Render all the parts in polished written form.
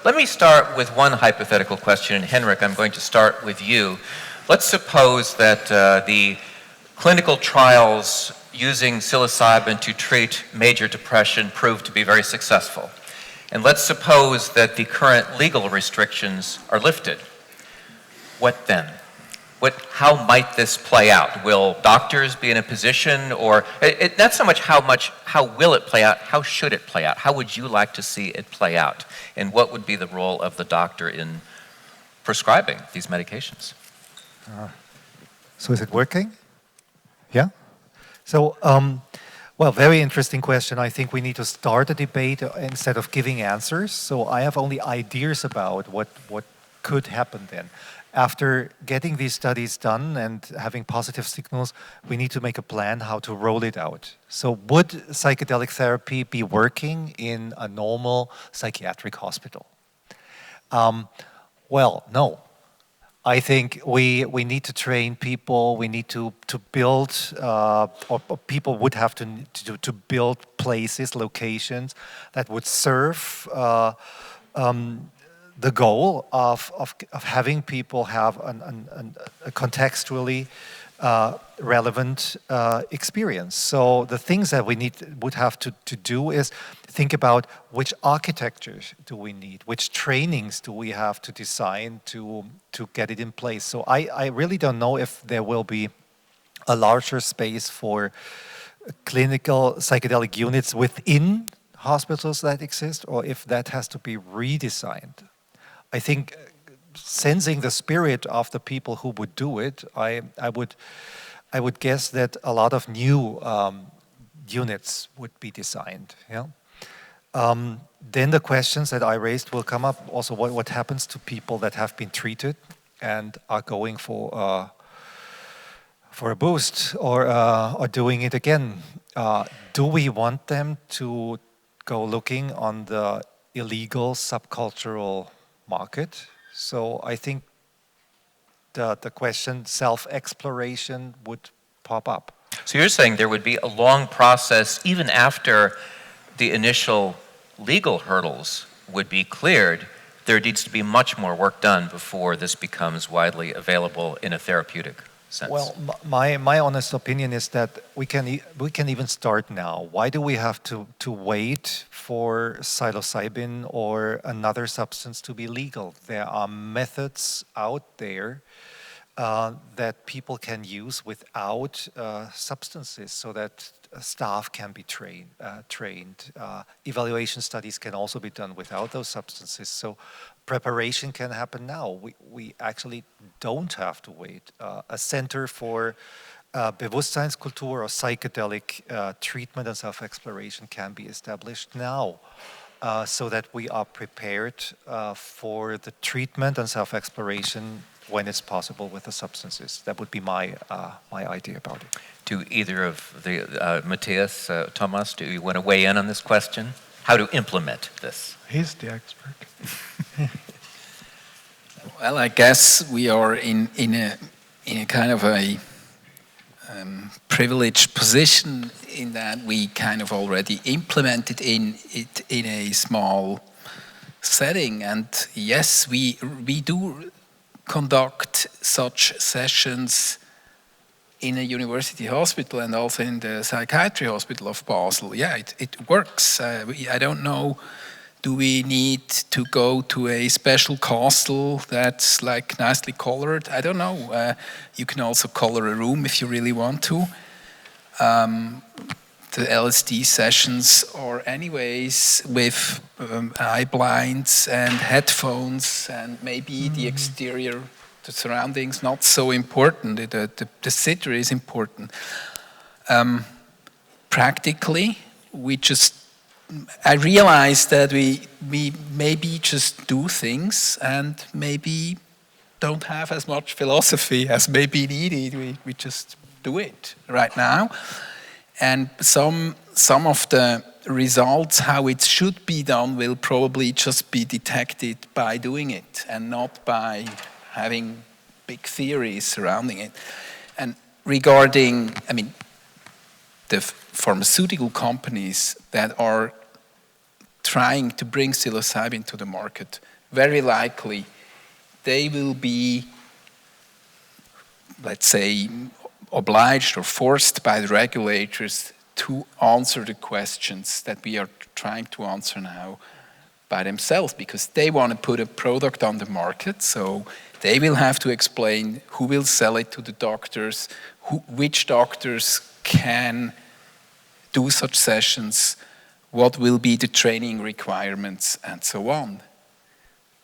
let me start with one hypothetical question, and Henrik, I'm going to start with you. Let's suppose that the clinical trials using psilocybin to treat major depression prove to be very successful. And let's suppose that the current legal restrictions are lifted. What then? How might this play out? Will doctors be in a position, or not so much how will it play out, how should it play out? How would you like to see it play out? And what would be the role of the doctor in prescribing these medications? So is it working? Yeah? So, well, very interesting question. I think we need to start a debate instead of giving answers. So I have only ideas about what could happen then. After getting these studies done and having positive signals, we need to make a plan how to roll it out. So would psychedelic therapy be working in a normal psychiatric hospital? Well, no. I think we need to train people, we need to build, or people would have to build places, locations that would serve the goal of having people have a contextually relevant experience. So the things that we would have to do is think about which architectures do we need, which trainings do we have to design to get it in place. So I really don't know if there will be a larger space for clinical psychedelic units within hospitals that exist, or if that has to be redesigned. I think sensing the spirit of the people who would do it, I would guess that a lot of new units would be designed. Yeah. Then the questions that I raised will come up. Also, what happens to people that have been treated and are going for a boost or doing it again? Do we want them to go looking on the illegal subcultural market? So I think the question self-exploration would pop up. So you're saying there would be a long process even after the initial legal hurdles would be cleared. There needs to be much more work done before this becomes widely available in a therapeutic sense. Well, my honest opinion is that we can even start now. Why do we have to wait for psilocybin or another substance to be legal? There are methods out there that people can use without substances, so that staff can be trained. Evaluation studies can also be done without those substances. So preparation can happen now. We actually don't have to wait. A center for Bewusstseinskultur or psychedelic treatment and self-exploration can be established now, so that we are prepared for the treatment and self-exploration when it's possible with the substances. That would be my idea about it. Do either of the Matthias, Thomas, do you want to weigh in on this question? How to implement this? He's the expert. Well, I guess we are in a kind of a privileged position in that we kind of already implemented it in a small setting, and yes, we do conduct such sessions in a university hospital and also in the psychiatry hospital of Basel. Yeah, it works. I don't know, do we need to go to a special castle that's like nicely colored? I don't know. You can also color a room if you really want to. The LSD sessions are anyways with eye blinds and headphones, and maybe the exterior, the surroundings, not so important. The sitter is important. Practically, I realize that we maybe just do things and maybe don't have as much philosophy as maybe needed. We just do it right now. And some of the results, how it should be done, will probably just be detected by doing it and not by having big theories surrounding it. And regarding, the pharmaceutical companies that are trying to bring psilocybin to the market, very likely they will be, let's say, obliged or forced by the regulators to answer the questions that we are trying to answer now by themselves, because they want to put a product on the market. So they will have to explain who will sell it to the doctors, which doctors can do such sessions, what will be the training requirements, and so on.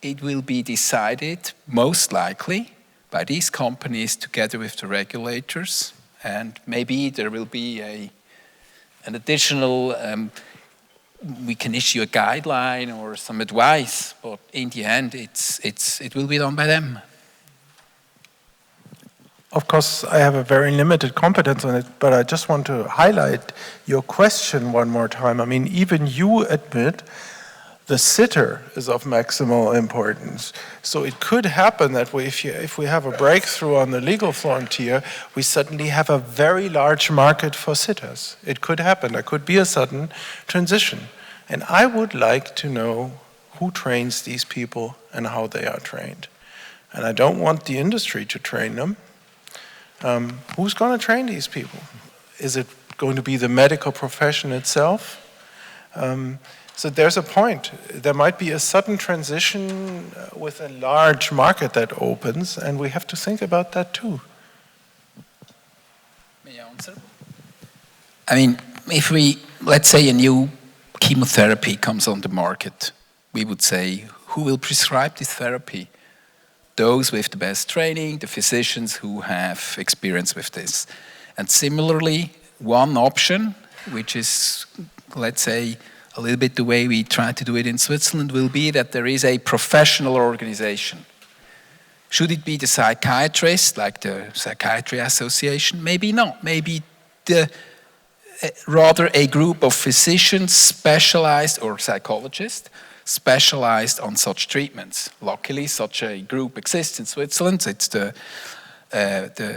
It will be decided, most likely, by these companies together with the regulators, and maybe there will be an additional, we can issue a guideline or some advice, but in the end, it will be done by them. Of course, I have a very limited competence on it, but I just want to highlight your question one more time. I mean, even you admit the sitter is of maximal importance. So it could happen that if we have a breakthrough on the legal frontier, we suddenly have a very large market for sitters. It could happen. There could be a sudden transition. And I would like to know who trains these people and how they are trained. And I don't want the industry to train them. Who's going to train these people? Is it going to be the medical profession itself? So there's a point. There might be a sudden transition with a large market that opens, and we have to think about that too. May I answer? I mean, if let's say a new chemotherapy comes on the market, we would say, who will prescribe this therapy? Those with the best training, the physicians who have experience with this. And similarly, one option, which is, let's say, a little bit the way we try to do it in Switzerland, will be that there is a professional organization. Should it be the psychiatrist, like the Psychiatry Association? Maybe not. Maybe rather a group of physicians specialized, or psychologists, specialized on such treatments. Luckily, such a group exists in Switzerland. It's the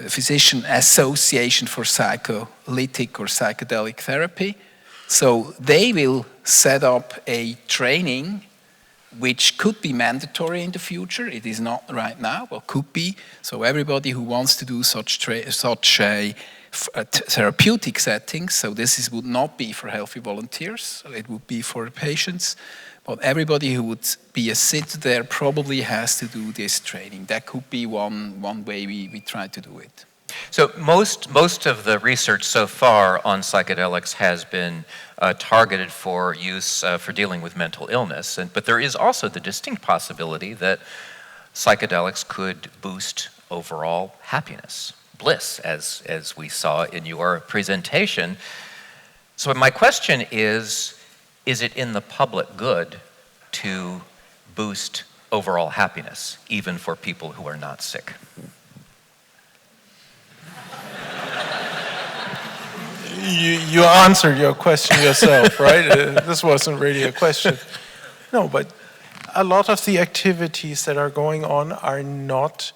Physician Association for Psycholytic or Psychedelic Therapy. So they will set up a training which could be mandatory in the future. It is not right now, but could be. So everybody who wants to do such a therapeutic settings, so would not be for healthy volunteers, it would be for patients. But everybody who would be a sitter there probably has to do this training. That could be one way we try to do it. So most of the research so far on psychedelics has been targeted for use for dealing with mental illness, but there is also the distinct possibility that psychedelics could boost overall happiness, bliss, as we saw in your presentation. So my question is it in the public good to boost overall happiness, even for people who are not sick? You answered your question yourself, right? This wasn't really a question. No, but a lot of the activities that are going on are not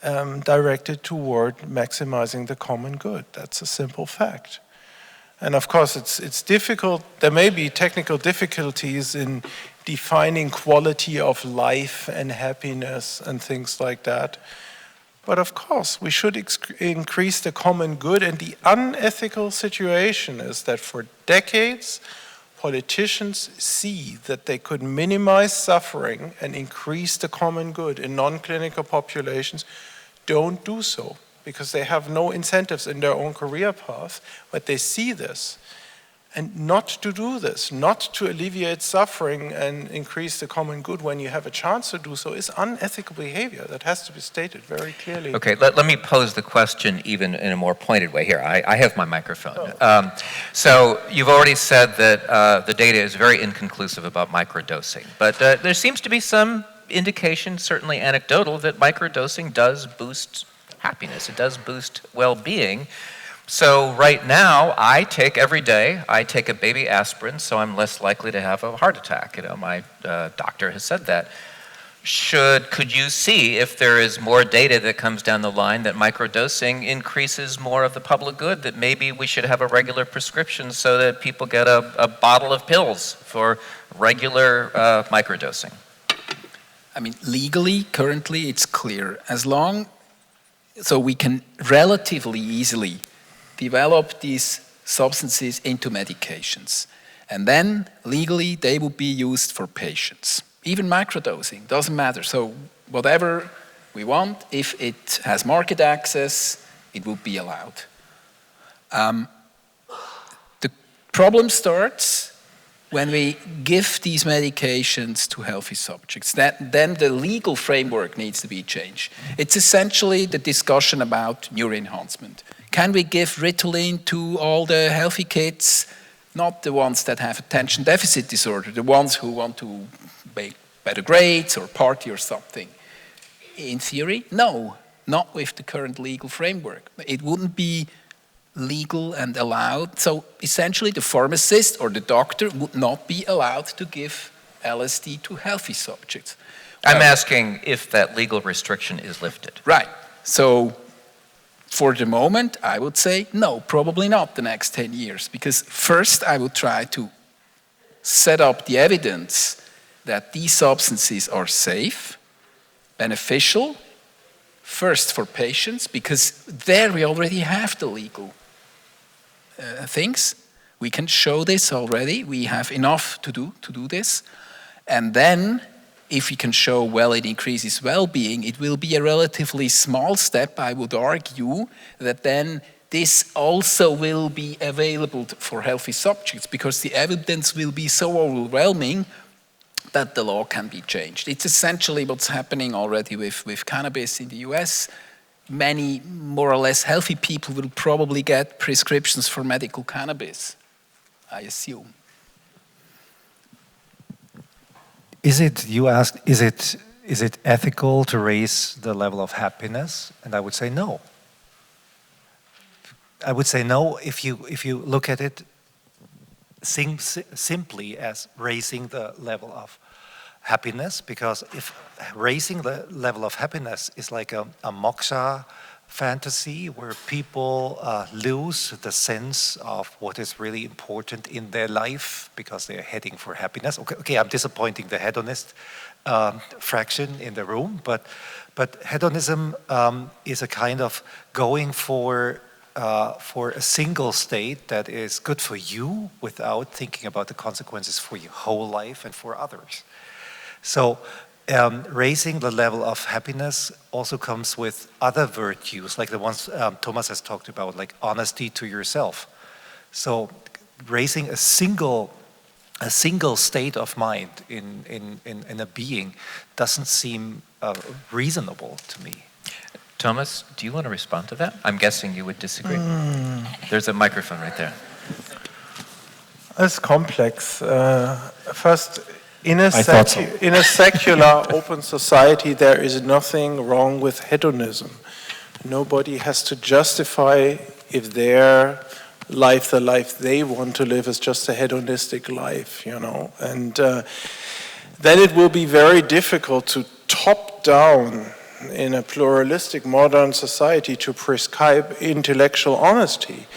directed toward maximizing the common good. That's a simple fact. And of course, it's difficult. There may be technical difficulties in defining quality of life and happiness and things like that. But of course, we should increase the common good. And the unethical situation is that for decades, politicians see that they could minimize suffering and increase the common good in non-clinical populations, don't do so, because they have no incentives in their own career path, but they see this. And not to do this, not to alleviate suffering and increase the common good when you have a chance to do so, is unethical behavior. That has to be stated very clearly. Okay, let me pose the question even in a more pointed way here. I have my microphone. Oh. So you've already said that the data is very inconclusive about microdosing, but there seems to be some indication, certainly anecdotal, that microdosing does boost happiness. It does boost well-being. So right now, every day, I take a baby aspirin, so I'm less likely to have a heart attack. My doctor has said that. could you see if there is more data that comes down the line that microdosing increases more of the public good, that maybe we should have a regular prescription so that people get a bottle of pills for regular microdosing? I mean, legally, currently, it's clear. So we can relatively easily develop these substances into medications. And then, legally, they will be used for patients. Even microdosing, doesn't matter. So whatever we want, if it has market access, it will be allowed. The problem starts when we give these medications to healthy subjects. Then the legal framework needs to be changed. It's essentially the discussion about neuroenhancement. Can we give Ritalin to all the healthy kids? Not the ones that have attention deficit disorder, the ones who want to make better grades or party or something. In theory, no, not with the current legal framework. It wouldn't be legal and allowed. So essentially the pharmacist or the doctor would not be allowed to give LSD to healthy subjects. I'm asking if that legal restriction is lifted. Right. So for the moment, I would say no, probably not the next 10 years. Because first I would try to set up the evidence that these substances are safe, beneficial, first for patients, because there we already have the legal things. We can show this already. We have enough to do this. And then, if we can show, well, it increases well-being, it will be a relatively small step, I would argue, that then this also will be available for healthy subjects, because the evidence will be so overwhelming that the law can be changed. It's essentially what's happening already with cannabis in the US. Many more or less healthy people will probably get prescriptions for medical cannabis, I assume. You asked, is it ethical to raise the level of happiness? And I would say no. I would say no if you look at it simply as raising the level of happiness, because if raising the level of happiness is like a moksha fantasy where people lose the sense of what is really important in their life because they're heading for happiness. Okay, I'm disappointing the hedonist fraction in the room, but hedonism is a kind of going for a single state that is good for you without thinking about the consequences for your whole life and for others. So raising the level of happiness also comes with other virtues, like the ones Thomas has talked about, like honesty to yourself. So raising a single state of mind in a being doesn't seem reasonable to me. Thomas, do you want to respond to that? I'm guessing you would disagree. There's a microphone right there. It's complex. First, in a secular open society, there is nothing wrong with hedonism. Nobody has to justify if their life, the life they want to live, is just a hedonistic life, you know. And then it will be very difficult to top down in a pluralistic modern society to prescribe intellectual honesty.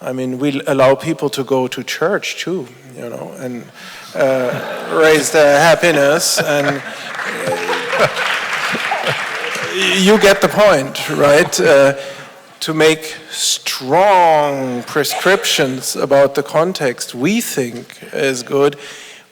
I mean, we allow people to go to church too, you know, and raise their happiness, and you get the point, right? To make strong prescriptions about the context we think is good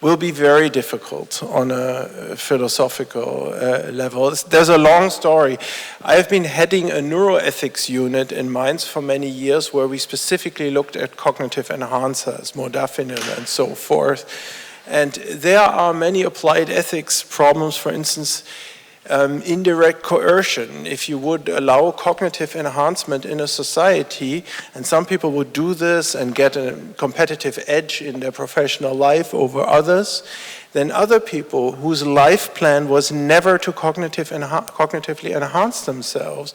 will be very difficult on a philosophical level. There's a long story. I've been heading a neuroethics unit in Mainz for many years where we specifically looked at cognitive enhancers, modafinil and so forth. And there are many applied ethics problems, for instance, indirect coercion. If you would allow cognitive enhancement in a society, and some people would do this and get a competitive edge in their professional life over others, then other people whose life plan was never to cognitively enhance themselves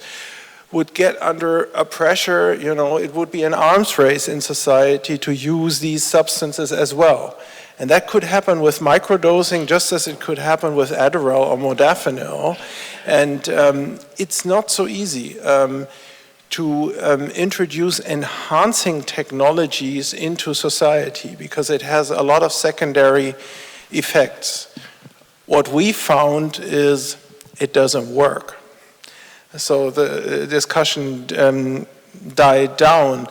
would get under a pressure, you know, it would be an arms race in society to use these substances as well. And that could happen with microdosing just as it could happen with Adderall or modafinil. And it's not so easy to introduce enhancing technologies into society because it has a lot of secondary effects. What we found is it doesn't work. So the discussion died down.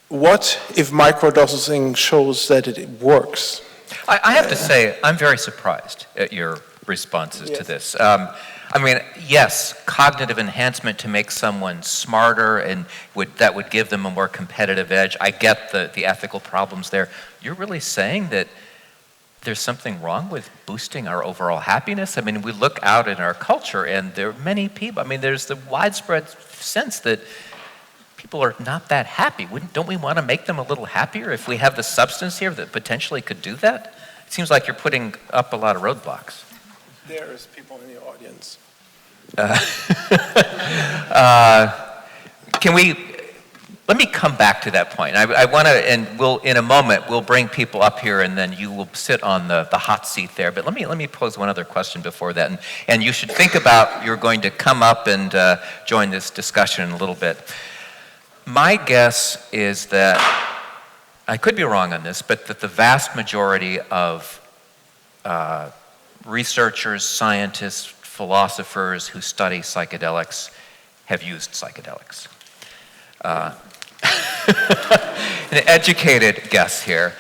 What if microdosing shows that it works? I have to say, I'm very surprised at your responses to this. I mean, yes, cognitive enhancement to make someone smarter and that would give them a more competitive edge. I get the ethical problems there. You're really saying that there's something wrong with boosting our overall happiness? I mean, we look out in our culture and there are many people, I mean, there's the widespread sense that people are not that happy. Don't we want to make them a little happier if we have the substance here that potentially could do that? It seems like you're putting up a lot of roadblocks. There's people in the audience. Let me come back to that point. I want to, and in a moment, we'll bring people up here and then you will sit on the hot seat there. But let me pose one other question before that. And you should think about, you're going to come up and join this discussion in a little bit. My guess is that, I could be wrong on this, but that the vast majority of researchers, scientists, philosophers who study psychedelics have used psychedelics. An educated guess here.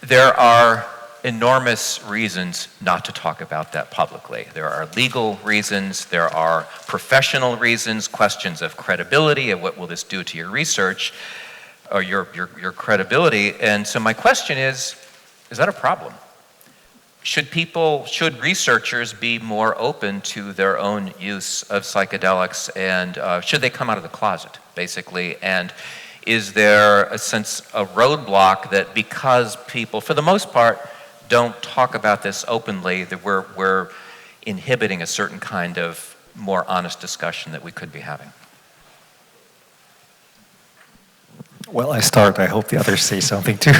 There are enormous reasons not to talk about that publicly. There are legal reasons, there are professional reasons, questions of credibility, of what will this do to your research, or your credibility. And so my question is that a problem? Should researchers be more open to their own use of psychedelics, and should they come out of the closet, basically? And is there a roadblock that because people, for the most part, don't talk about this openly, that we're inhibiting a certain kind of more honest discussion that we could be having? Well, I start. I hope the others say something too.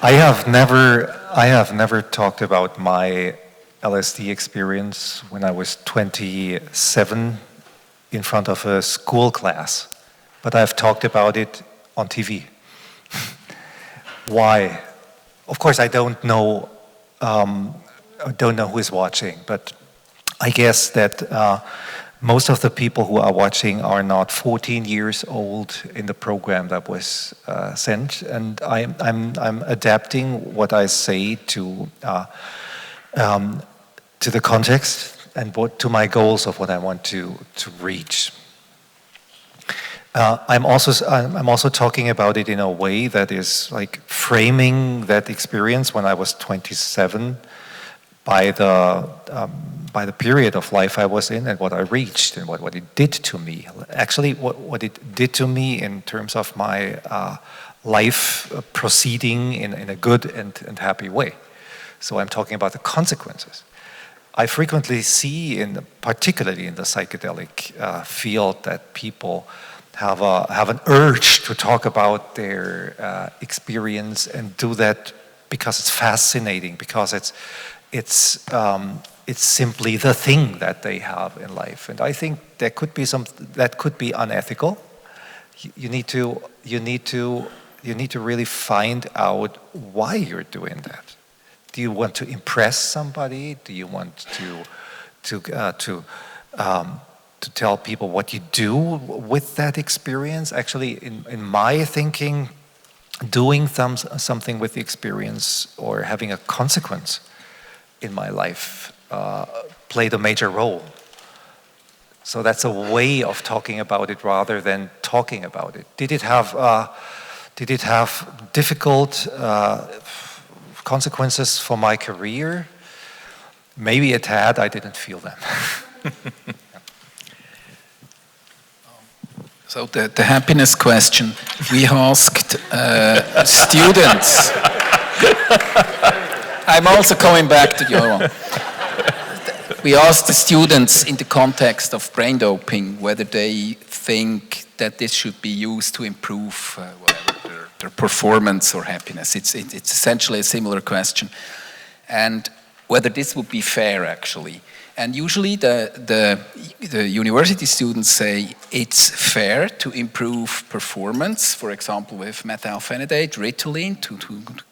I have never talked about my LSD experience when I was 27 in front of a school class, but I've talked about it on TV. Why? Of course, I don't know who is watching, but I guess that most of the people who are watching are not 14 years old in the program that was sent, and I'm adapting what I say to the context and to my goals of what I want to reach. I'm also talking about it in a way that is like framing that experience when I was 27 by the period of life I was in and what I reached and what it did to me. Actually, what it did to me in terms of my life proceeding in a good and happy way. So I'm talking about the consequences. I frequently see, particularly in the psychedelic field, that people have an urge to talk about their experience and do that because it's fascinating, because it's simply the thing that they have in life. And I think there could be that could be unethical. You need to really find out why you're doing that. Do you want to impress somebody? Do you want to tell people what you do with that experience? Actually, in my thinking, doing something with the experience or having a consequence in my life played a major role. So that's a way of talking about it rather than talking about it. Did it have difficult consequences for my career? Maybe it had. I didn't feel them. So the happiness question, we asked students. I'm also coming back to the other one. We asked the students in the context of brain doping whether they think that this should be used to improve whatever, matter, performance or happiness. It's essentially a similar question. And whether this would be fair, actually. And usually the university students say it's fair to improve performance, for example, with methylphenidate, Ritalin, to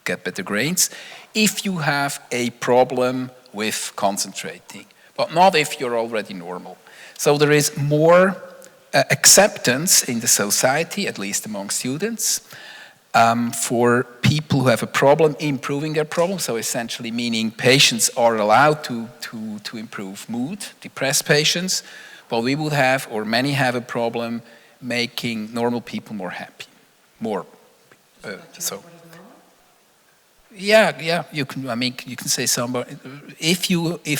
get better grades, if you have a problem with concentrating, but not if you're already normal. So there is more acceptance in the society, at least among students, for people who have a problem improving their problem. So essentially meaning patients are allowed to improve mood, depressed patients, but we would have, or many have a problem making normal people more happy, more. So. Yeah. You can. I mean, you can say somebody. If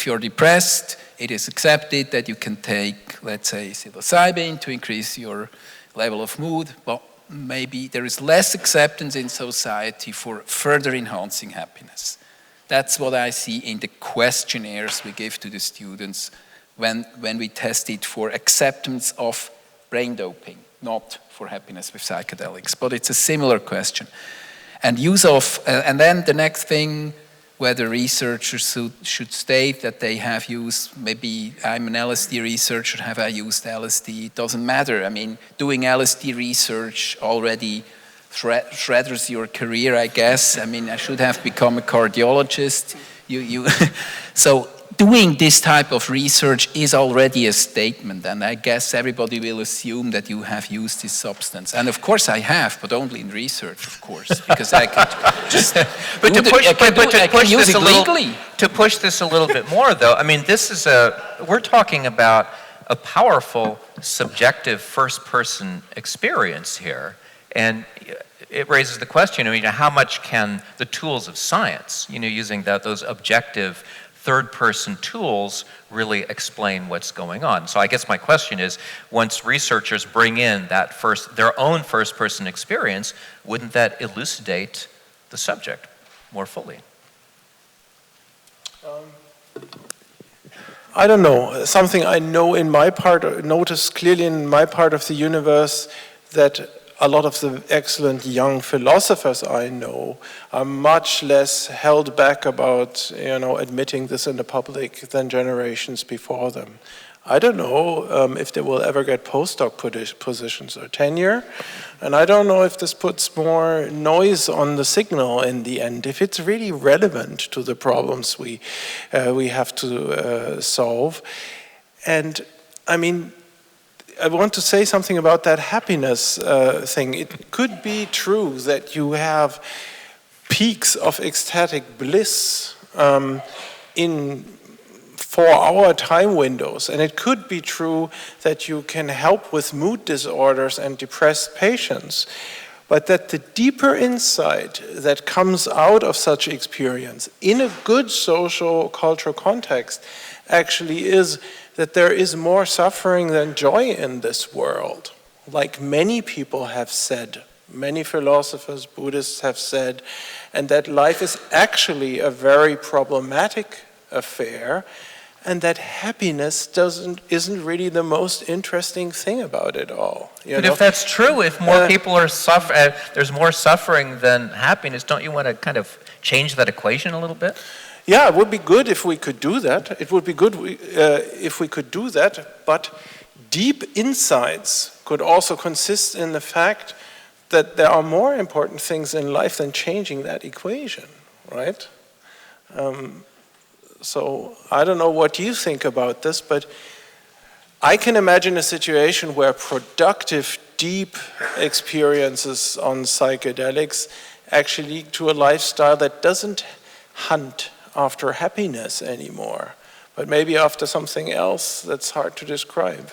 you're depressed, it is accepted that you can take, let's say, psilocybin to increase your level of mood. But maybe there is less acceptance in society for further enhancing happiness. That's what I see in the questionnaires we give to the students when we test it for acceptance of brain doping, not for happiness with psychedelics. But it's a similar question. And use of, and then the next thing, whether researchers should state that they have used, maybe I'm an LSD researcher, have I used LSD? It doesn't matter. I mean, doing LSD research already shreds your career, I guess. I mean, I should have become a cardiologist. So doing this type of research is already a statement, and I guess everybody will assume that you have used this substance. And of course I have, but only in research, of course, because I can just to push this a little bit more, though, I mean, we're talking about a powerful subjective first-person experience here, and it raises the question, I mean, how much can the tools of science, using those objective third-person tools really explain what's going on? So I guess my question is, once researchers bring in their own first-person experience, wouldn't that elucidate the subject more fully? I don't know. Something I know notice clearly in my part of the universe, that a lot of the excellent young philosophers I know are much less held back about, admitting this in the public than generations before them. I don't know if they will ever get postdoc positions or tenure, and I don't know if this puts more noise on the signal in the end, if it's really relevant to the problems we have to solve. And I mean, I want to say something about that happiness thing. It could be true that you have peaks of ecstatic bliss in 4-hour time windows, and it could be true that you can help with mood disorders and depressed patients, but that the deeper insight that comes out of such experience in a good social cultural context actually is that there is more suffering than joy in this world. Like many people have said, many philosophers, Buddhists have said, and that life is actually a very problematic affair, and that happiness isn't really the most interesting thing about it all. But if that's true, if more people are there's more suffering than happiness, don't you want to kind of change that equation a little bit? Yeah, it would be good if we could do that. It would be good if we could do that, but deep insights could also consist in the fact that there are more important things in life than changing that equation, right? So I don't know what you think about this, but I can imagine a situation where productive, deep experiences on psychedelics actually lead to a lifestyle that doesn't hunt after happiness anymore, but maybe after something else that's hard to describe.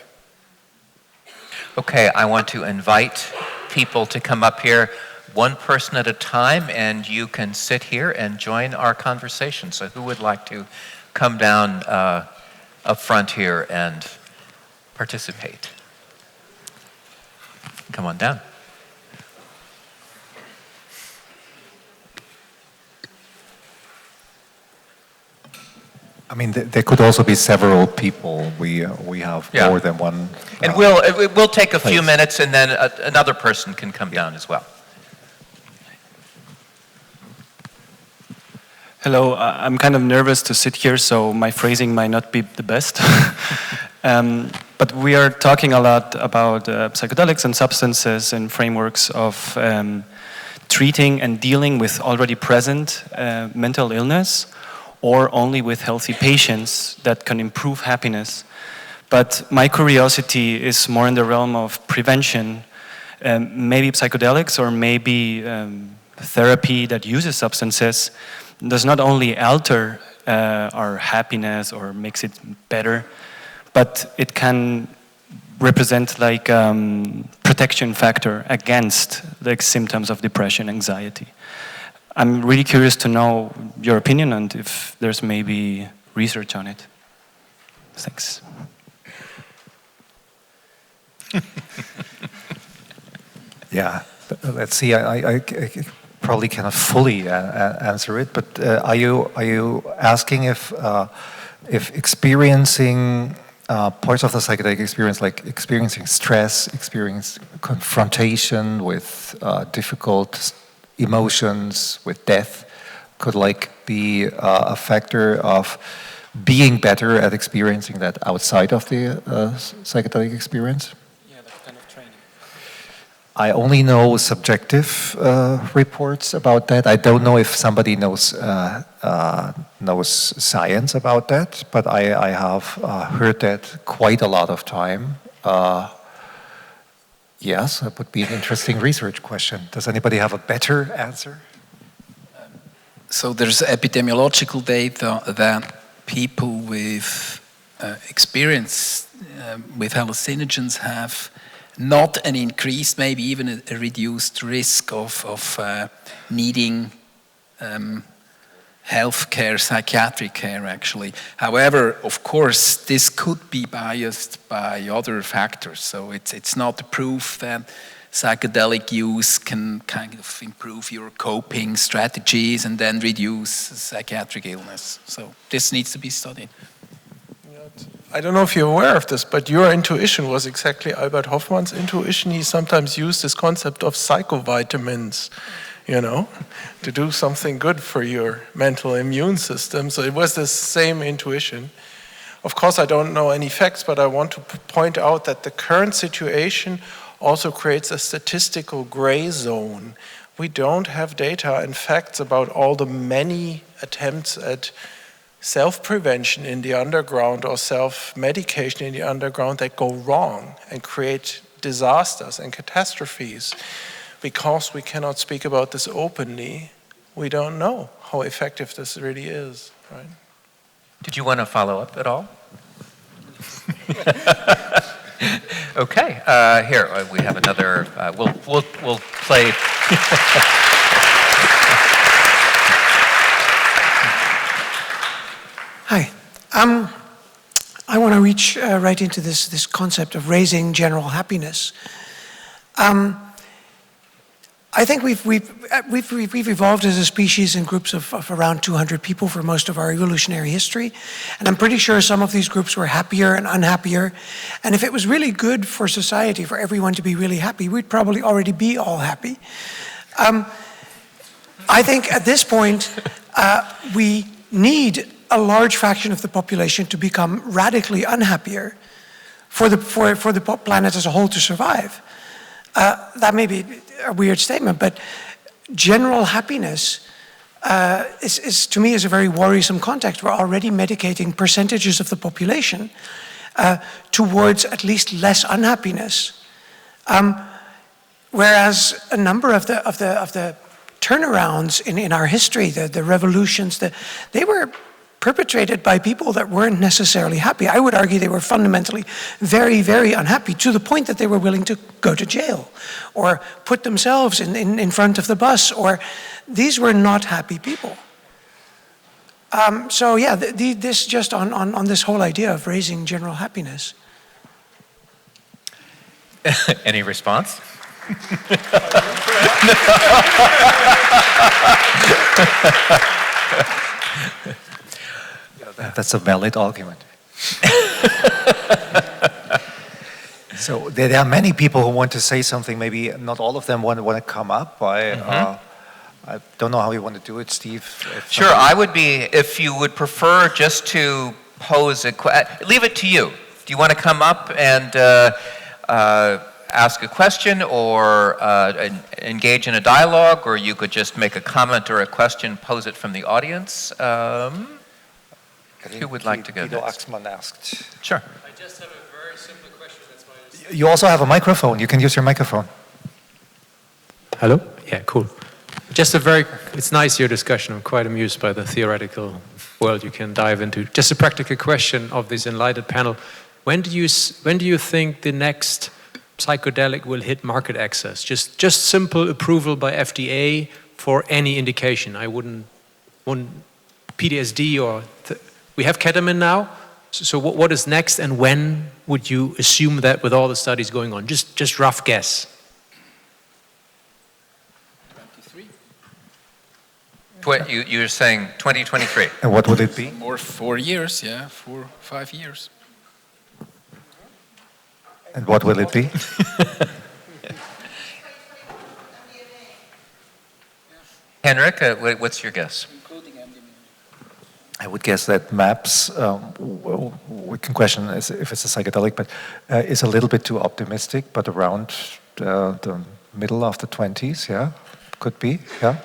Okay, I want to invite people to come up here, one person at a time, and you can sit here and join our conversation. So who would like to come down up front here and participate? Come on down. I mean, there could also be several people. We have more than one. And we'll take a few minutes, and then another person can come down as well. Hello, I'm kind of nervous to sit here, so my phrasing might not be the best. But we are talking a lot about psychedelics and substances and frameworks of treating and dealing with already present mental illness, or only with healthy patients that can improve happiness. But my curiosity is more in the realm of prevention, maybe psychedelics or maybe therapy that uses substances does not only alter our happiness or makes it better, but it can represent like protection factor against like symptoms of depression, anxiety. I'm really curious to know your opinion and if there's maybe research on it. Thanks. Yeah, let's see. I probably cannot fully answer it, but are you asking if experiencing parts of the psychedelic experience, like experiencing stress, experiencing confrontation with difficult emotions, with death, could like be a factor of being better at experiencing that outside of the psychedelic experience? Yeah, that kind of training. I only know subjective reports about that. I don't know if somebody knows science about that, but I have heard that quite a lot of time. Yes, that would be an interesting research question. Does anybody have a better answer? So there's epidemiological data that people with experience with hallucinogens have not an increased, maybe even a reduced risk of needing healthcare, psychiatric care actually. However, of course, this could be biased by other factors. So it's not a proof that psychedelic use can kind of improve your coping strategies and then reduce psychiatric illness. So this needs to be studied. I don't know if you're aware of this, but your intuition was exactly Albert Hoffmann's intuition. He sometimes used this concept of psychovitamins, you know, to do something good for your mental immune system. So it was the same intuition. Of course, I don't know any facts, but I want to point out that the current situation also creates a statistical gray zone. We don't have data and facts about all the many attempts at self-prevention in the underground or self-medication in the underground that go wrong and create disasters and catastrophes. Because we cannot speak about this openly, we don't know how effective this really is, right? Did you want to follow up at all? Okay, here we have another. We'll play. Hi. I want to reach right into this concept of raising general happiness. I think we've evolved as a species in groups of around 200 people for most of our evolutionary history, and I'm pretty sure some of these groups were happier and unhappier. And if it was really good for society, for everyone to be really happy, we'd probably already be all happy. I think at this point we need a large fraction of the population to become radically unhappier for the planet as a whole to survive. That may be a weird statement, but general happiness is to me is a very worrisome context. We're already medicating percentages of the population towards at least less unhappiness, whereas a number of the turnarounds in our history, the revolutions, they were perpetrated by people that weren't necessarily happy. I would argue they were fundamentally very, very unhappy, to the point that they were willing to go to jail or put themselves in front of the bus, or these were not happy people. So yeah, this just on this whole idea of raising general happiness. Any response? That's a valid argument. So there are many people who want to say something. Maybe not all of them want to come up. I don't know how you want to do it, Steve. Sure, I would be, if you would prefer just to pose a question, leave it to you. Do you want to come up and ask a question or engage in a dialogue, or you could just make a comment or a question, pose it from the audience? Who would like to go next? Axman asked. Sure. I just have a very simple question. That's why You also have a microphone. You can use your microphone. Hello? Yeah, cool. It's nice your discussion. I'm quite amused by the theoretical world you can dive into. Just a practical question of this enlightened panel. When do you think the next psychedelic will hit market access? Just simple approval by FDA for any indication. I wouldn't want PTSD or... we have ketamine now. So what is next, and when would you assume that with all the studies going on? Just rough guess. 23. You're saying 2023. And what would it be? Or 4 years, 5 years. And what will it be? Henrik, what's your guess? I would guess that MAPS, we can question if it's a psychedelic, but is a little bit too optimistic, but around the middle of the 20s, yeah, could be, yeah.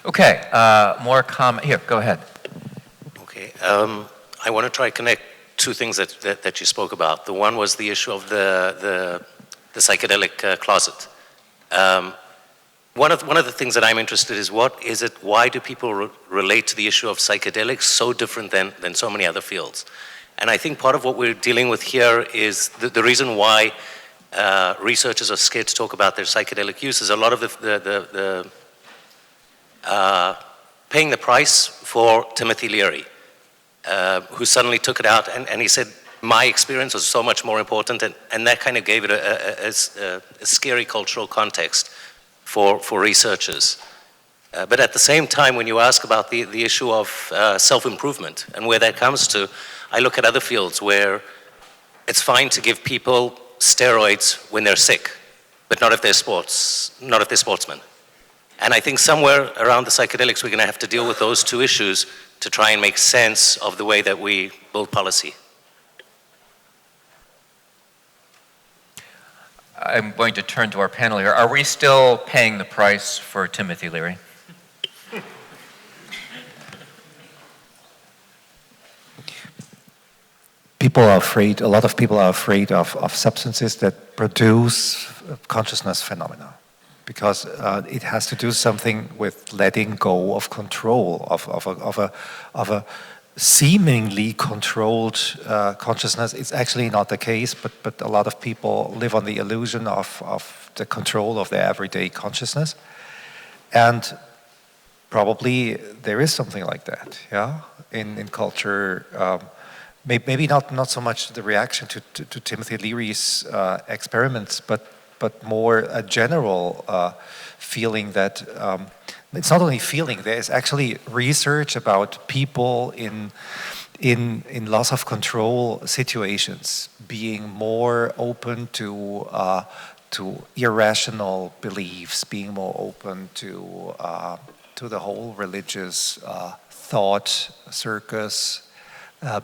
Okay, more comment. Here, go ahead. Okay, I want to try to connect two things that you spoke about. The one was the issue of the psychedelic closet. One of the things that I'm interested is why do people relate to the issue of psychedelics so different than so many other fields? And I think part of what we're dealing with here is the reason why researchers are scared to talk about their psychedelic use is a lot of the paying the price for Timothy Leary, who suddenly took it out and he said, my experience was so much more important, and that kind of gave it a scary cultural context for researchers. But at the same time, when you ask about the issue of self-improvement and where that comes to, I look at other fields where it's fine to give people steroids when they're sick, but not if they're sportsmen. And I think somewhere around the psychedelics, we're going to have to deal with those two issues to try and make sense of the way that we build policy. I'm going to turn to our panel here. Are we still paying the price for Timothy Leary? People are afraid, a lot of people are afraid of substances that produce consciousness phenomena, because it has to do something with letting go of control of a seemingly controlled consciousness. It's actually not the case, but a lot of people live on the illusion of the control of their everyday consciousness. And probably there is something like that, yeah, in culture. Maybe not so much the reaction to Timothy Leary's experiments, but more a general feeling that it's not only feeling. There is actually research about people in loss of control situations being more open to irrational beliefs, being more open to the whole religious thought circus,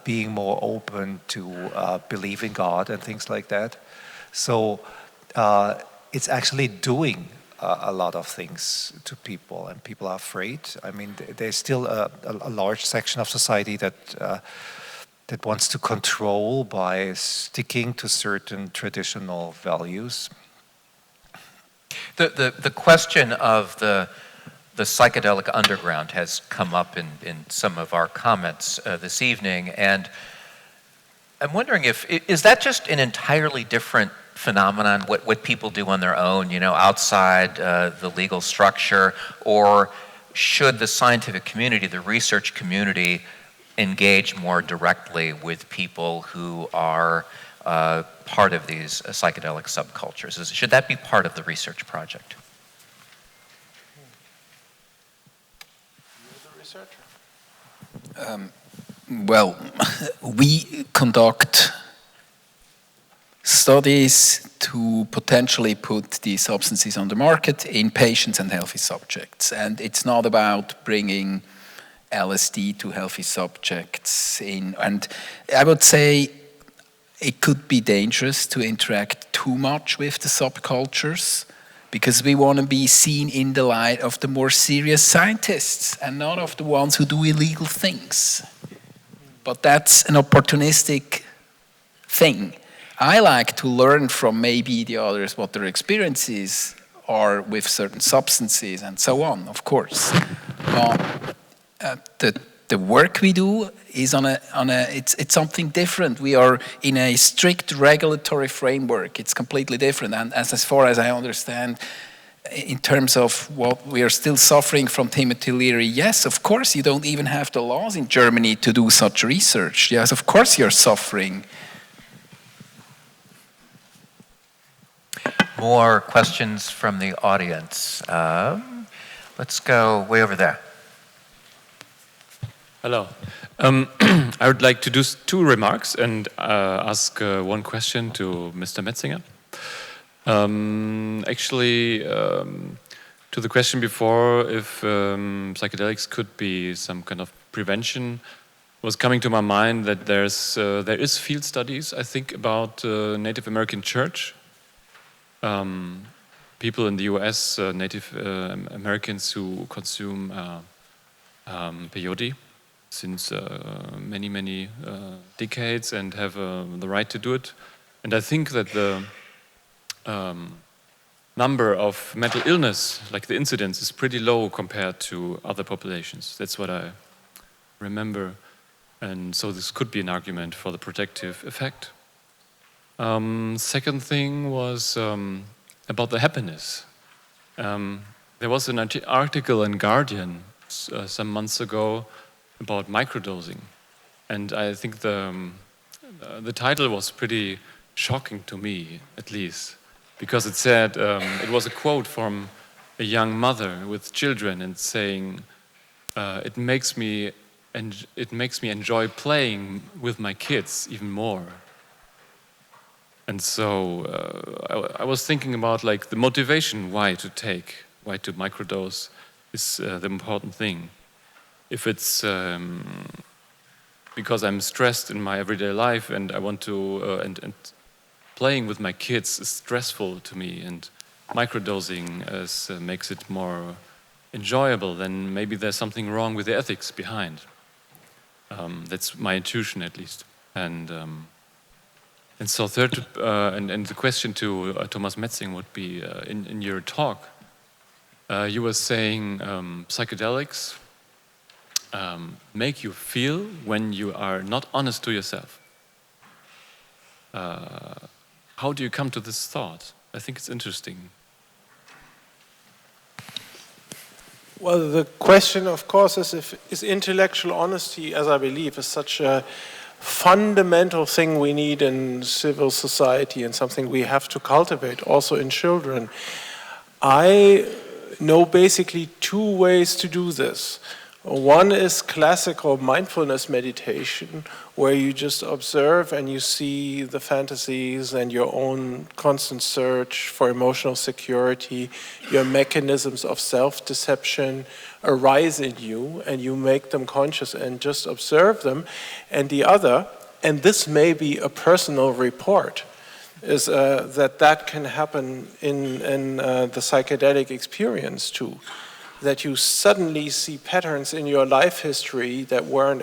being more open to believe in God and things like that. So it's actually doing a lot of things to people, and people are afraid. I mean, there's still a large section of society that wants to control by sticking to certain traditional values. The question of the psychedelic underground has come up in some of our comments this evening, and I'm wondering is that just an entirely different phenomenon, what people do on their own, outside the legal structure, or should the scientific community, the research community, engage more directly with people who are part of these psychedelic subcultures? Should that be part of the research project? Well, we conduct studies to potentially put these substances on the market in patients and healthy subjects. And it's not about bringing LSD to healthy subjects in. And I would say it could be dangerous to interact too much with the subcultures, because we want to be seen in the light of the more serious scientists and not of the ones who do illegal things. But that's an opportunistic thing. I like to learn from maybe the others what their experiences are with certain substances and so on, of course. The work we do is it's something different. We are in a strict regulatory framework. It's completely different. And as far as I understand, in terms of what we are still suffering from Timothy Leary, yes, of course, you don't even have the laws in Germany to do such research. Yes, of course you're suffering. More questions from the audience. Let's go way over there. Hello. I would like to do two remarks and ask one question to Mr. Metzinger. Actually, to the question before, if psychedelics could be some kind of prevention, was coming to my mind that there is field studies, I think, about Native American church. People in the US, Native Americans who consume peyote since many decades and have the right to do it. And I think that the number of mental illness, like the incidence, is pretty low compared to other populations. That's what I remember. And so this could be an argument for the protective effect. Second thing was about the happiness. There was an article in Guardian some months ago about microdosing, and I think the title was pretty shocking to me, at least, because it said it was a quote from a young mother with children and saying, "It makes me enjoy playing with my kids even more." And so I was thinking about like the motivation why to microdose is the important thing. If it's because I'm stressed in my everyday life and I want to, and playing with my kids is stressful to me, and microdosing makes it more enjoyable, then maybe there's something wrong with the ethics behind. That's my intuition, at least. And so third, and the question to Thomas Metzinger would be, in your talk, you were saying psychedelics make you feel when you are not honest to yourself. How do you come to this thought? I think it's interesting. Well, the question, of course, is intellectual honesty, as I believe, is such a fundamental thing we need in civil society and something we have to cultivate also in children. I know basically two ways to do this. One is classical mindfulness meditation, where you just observe and you see the fantasies and your own constant search for emotional security, your mechanisms of self-deception arise in you, and you make them conscious and just observe them. And the other, and this may be a personal report, is that can happen in the psychedelic experience too. That you suddenly see patterns in your life history that weren't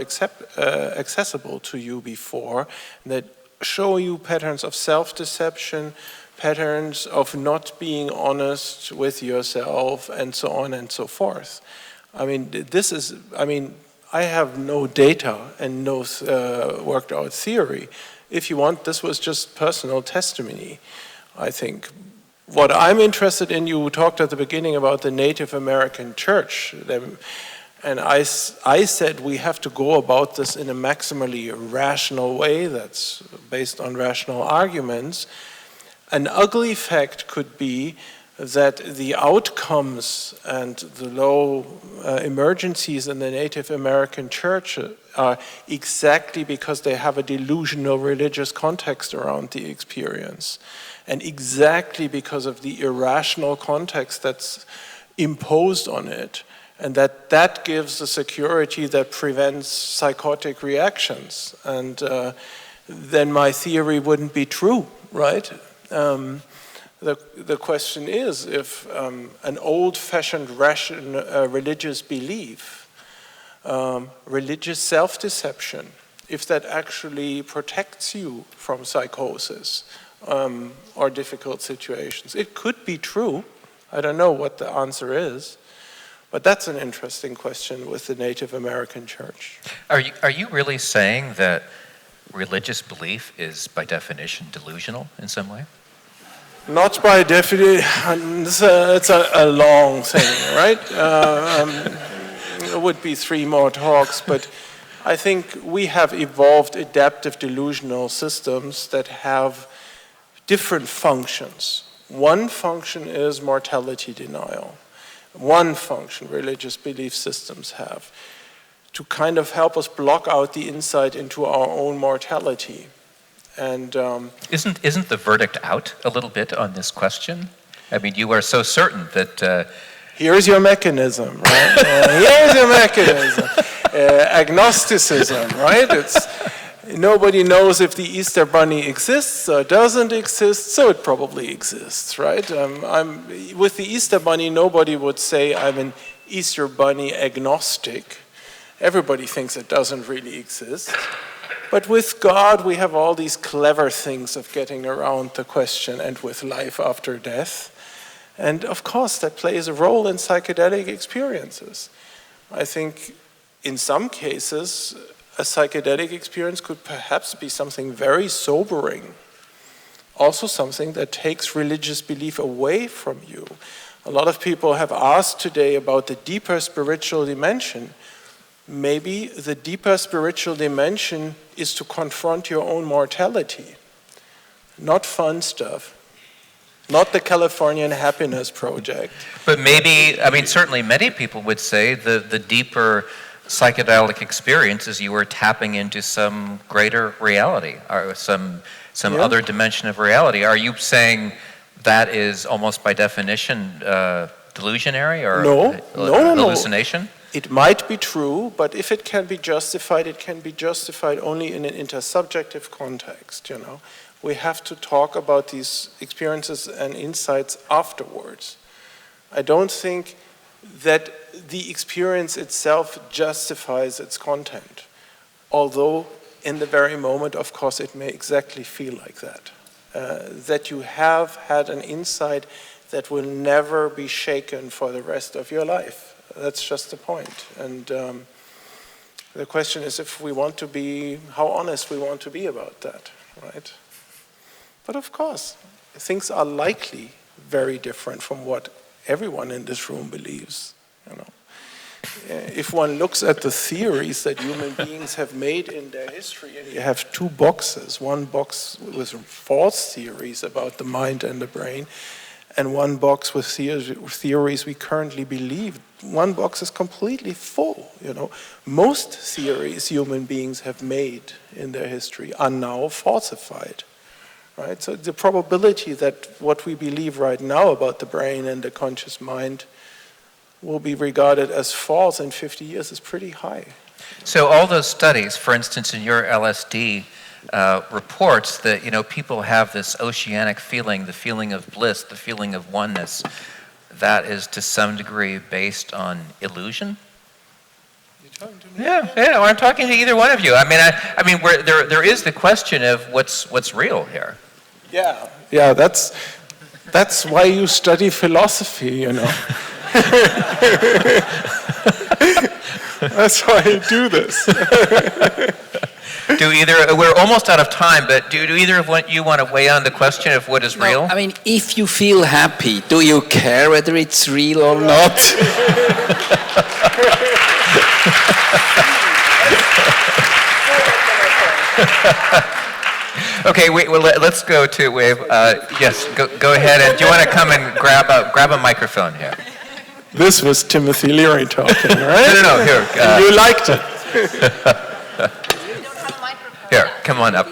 accessible to you before, that show you patterns of self-deception, patterns of not being honest with yourself, and so on and so forth. I mean, I have no data and no worked out theory. If you want, this was just personal testimony, I think. What I'm interested in, you talked at the beginning about the Native American church, and I said we have to go about this in a maximally rational way that's based on rational arguments. An ugly fact could be that the outcomes and the low emergencies in the Native American church are exactly because they have a delusional religious context around the experience, and exactly because of the irrational context that's imposed on it, and that gives a security that prevents psychotic reactions. And then my theory wouldn't be true, right? The question is if an old-fashioned religious belief, religious self-deception, if that actually protects you from psychosis or difficult situations. It could be true. I don't know what the answer is, but that's an interesting question with the Native American church. Are you really saying that religious belief is by definition delusional in some way? Not by definition. It's a long thing, right? It would be 3 more talks, but I think we have evolved adaptive delusional systems that have different functions. One function is mortality denial. One function religious belief systems have to kind of help us block out the insight into our own mortality. And isn't the verdict out a little bit on this question? I mean, you are so certain that... Here's your mechanism, right? Here's your mechanism. Agnosticism, right? Nobody knows if the Easter Bunny exists or doesn't exist, so it probably exists, right? With the Easter Bunny, nobody would say I'm an Easter Bunny agnostic. Everybody thinks it doesn't really exist. But with God, we have all these clever things of getting around the question, and with life after death. And of course, that plays a role in psychedelic experiences. I think in some cases, a psychedelic experience could perhaps be something very sobering. Also something that takes religious belief away from you. A lot of people have asked today about the deeper spiritual dimension. Maybe the deeper spiritual dimension is to confront your own mortality. Not fun stuff. Not the Californian Happiness Project. But maybe, I mean, certainly many people would say the deeper psychedelic experience is you were tapping into some greater reality or some other dimension of reality. Are you saying that is almost by definition delusionary or hallucination? No. It might be true, but if it can be justified, it can be justified only in an intersubjective context, you know. We have to talk about these experiences and insights afterwards. I don't think that the experience itself justifies its content, although in the very moment, of course, it may exactly feel like that. That you have had an insight that will never be shaken for the rest of your life. That's just the point. And the question is if we want to be, how honest we want to be about that, right? But of course, things are likely very different from what everyone in this room believes, you know. If one looks at the theories that human beings have made in their history, and you have 2 boxes, one box with false theories about the mind and the brain, and one box with theories we currently believe. One box is completely full, you know. Most theories human beings have made in their history are now falsified, right? So the probability that what we believe right now about the brain and the conscious mind will be regarded as false in 50 years is pretty high. So all those studies, for instance, in your LSD reports that, you know, people have this oceanic feeling, the feeling of bliss, the feeling of oneness, that is to some degree based on illusion? You talking to me? Yeah, I'm talking to either one of you. I mean, there is the question of what's real here. Yeah, that's why you study philosophy, you know. That's why I do this. We're almost out of time, but do either of you want to weigh on the question of what is real? I mean, if you feel happy, do you care whether it's real or not? Okay, let's go to wave. Yes, go ahead. And do you want to come and grab a microphone here? This was Timothy Leary talking, right? No, here. You liked it. Here, come on up.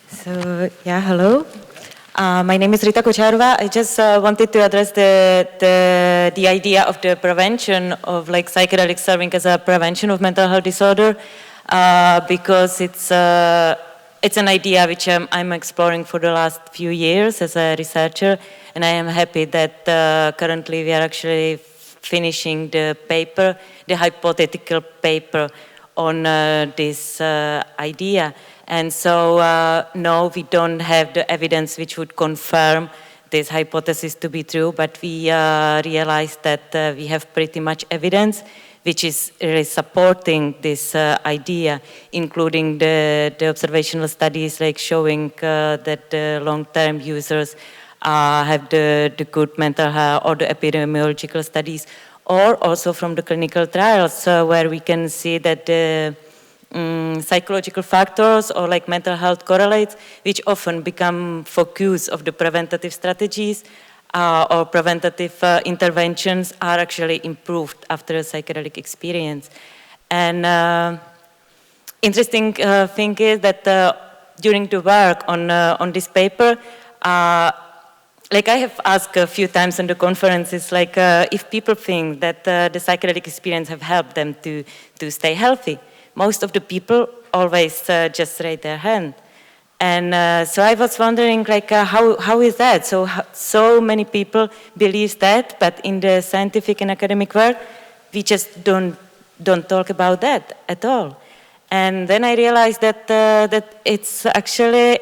So, yeah, hello. My name is Rita Kočárová. I just wanted to address the idea of the prevention of like psychedelic serving as a prevention of mental health disorder, because it's an idea which I'm exploring for the last few years as a researcher, and I am happy that currently we are actually finishing the paper, the hypothetical paper on this idea. And so, no, we don't have the evidence which would confirm this hypothesis to be true, but we realized that we have pretty much evidence which is really supporting this idea, including the observational studies like showing that the long-term users have the good mental health, or the epidemiological studies, or also from the clinical trials where we can see that the psychological factors or like mental health correlates, which often become focus of the preventative strategies or preventative interventions, are actually improved after a psychedelic experience. And interesting thing is that during the work on this paper, like I have asked a few times in the conferences, like if people think that the psychedelic experience have helped them to stay healthy, most of the people always just raise their hand. And so I was wondering, like, how is that? So many people believe that, but in the scientific and academic world, we just don't talk about that at all. And then I realized that that it's actually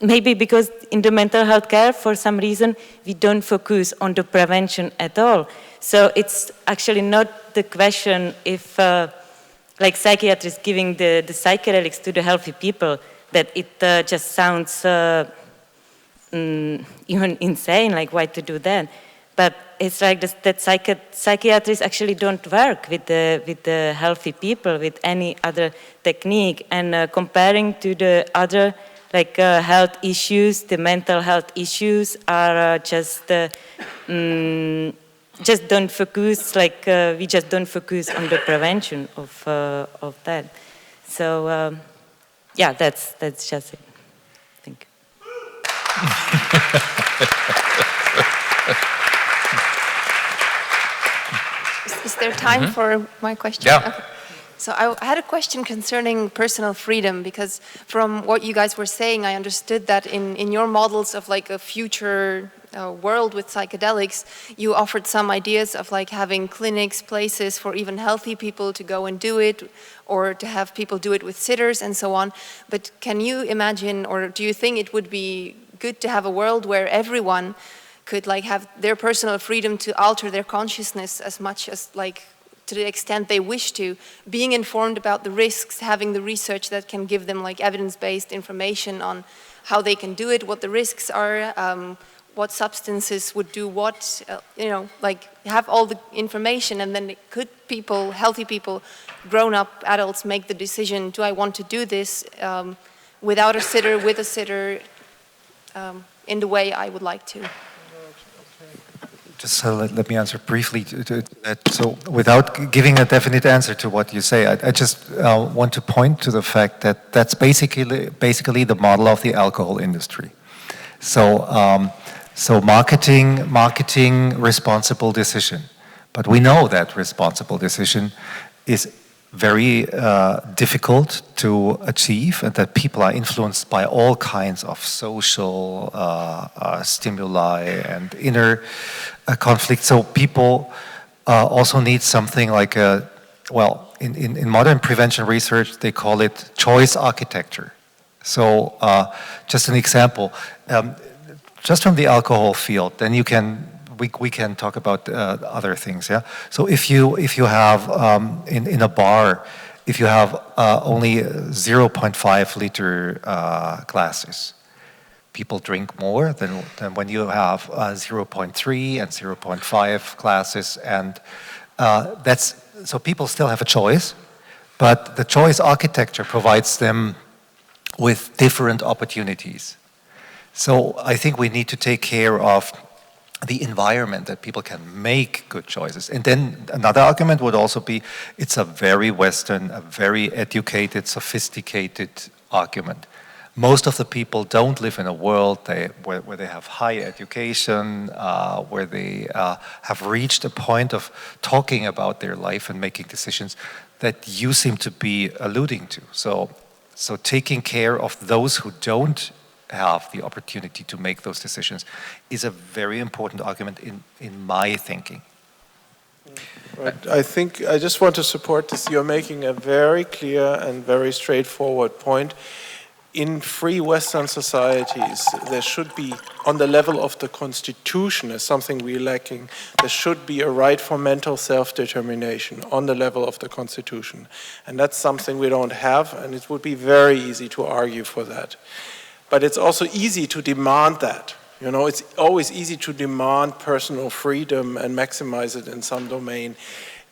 maybe because in the mental health care, for some reason, we don't focus on the prevention at all. So it's actually not the question if, like psychiatrists giving the psychedelics to the healthy people, that it just sounds even insane, like why to do that? But it's like that psychiatrists actually don't work with the healthy people with any other technique, and comparing to the other like health issues, the mental health issues are just don't focus, like we just don't focus on the prevention of that. So yeah, that's just it. Thank you. Is there time for my question? Yeah. Okay. So I had a question concerning personal freedom, because from what you guys were saying, I understood that in your models of like a future world with psychedelics, you offered some ideas of like having clinics, places for even healthy people to go and do it, or to have people do it with sitters and so on. But can you imagine, or do you think it would be good to have a world where everyone could like have their personal freedom to alter their consciousness as much as like to the extent they wish to, being informed about the risks, having the research that can give them like evidence-based information on how they can do it, what the risks are, what substances would do what, you know, like have all the information, and then could people, healthy people, grown-up adults make the decision, do I want to do this without a sitter, with a sitter, in the way I would like to? Just let me answer briefly to that. So without giving a definite answer to what you say, I just want to point to the fact that that's basically the model of the alcohol industry. So so marketing responsible decision. But we know that responsible decision is very difficult to achieve, and that people are influenced by all kinds of social stimuli and inner conflict. So people also need something like a, well, in modern prevention research, they call it choice architecture. So just an example, just from the alcohol field, then you can, we can talk about other things, yeah? So if you have, in a bar, if you have only 0.5 liter glasses, people drink more than when you have 0.3 and 0.5 glasses, and that's, so people still have a choice, But the choice architecture provides them with different opportunities. So I think we need to take care of the environment that people can make good choices. And then another argument would also be, it's a very Western, a very educated, sophisticated argument. Most of the people don't live in a world where they have high education, where they have reached a point of talking about their life and making decisions that you seem to be alluding to. So taking care of those who don't have the opportunity to make those decisions is a very important argument in my thinking. Right. I think I just want to support this. You're making a very clear and very straightforward point. In free Western societies, there should be, on the level of the Constitution, is something we're lacking. There should be a right for mental self-determination on the level of the Constitution. And that's something we don't have, and it would be very easy to argue for that. But it's also easy to demand that. You know, it's always easy to demand personal freedom and maximize it in some domain.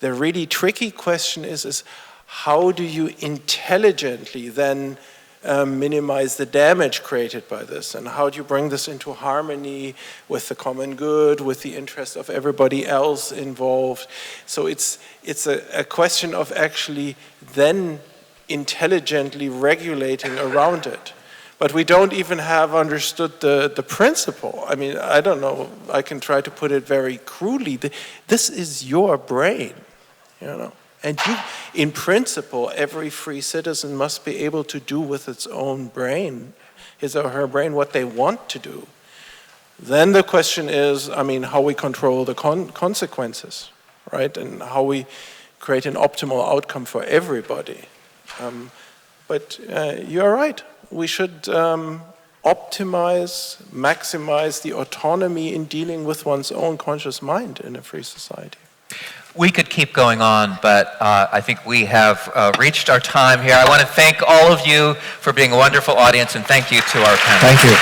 The really tricky question is how do you intelligently then minimize the damage created by this? And how do you bring this into harmony with the common good, with the interest of everybody else involved? So it's a question of actually then intelligently regulating around it. But we don't even have understood the principle. I mean, I don't know, I can try to put it very crudely. This is your brain, you know. And you, in principle, every free citizen must be able to do with its own brain, his or her brain, what they want to do. Then the question is, I mean, how we control the consequences, right? And how we create an optimal outcome for everybody. But you're right. We should optimize, maximize the autonomy in dealing with one's own conscious mind in a free society. We could keep going on, but I think we have reached our time here. I want to thank all of you for being a wonderful audience, and thank you to our panel. Thank you.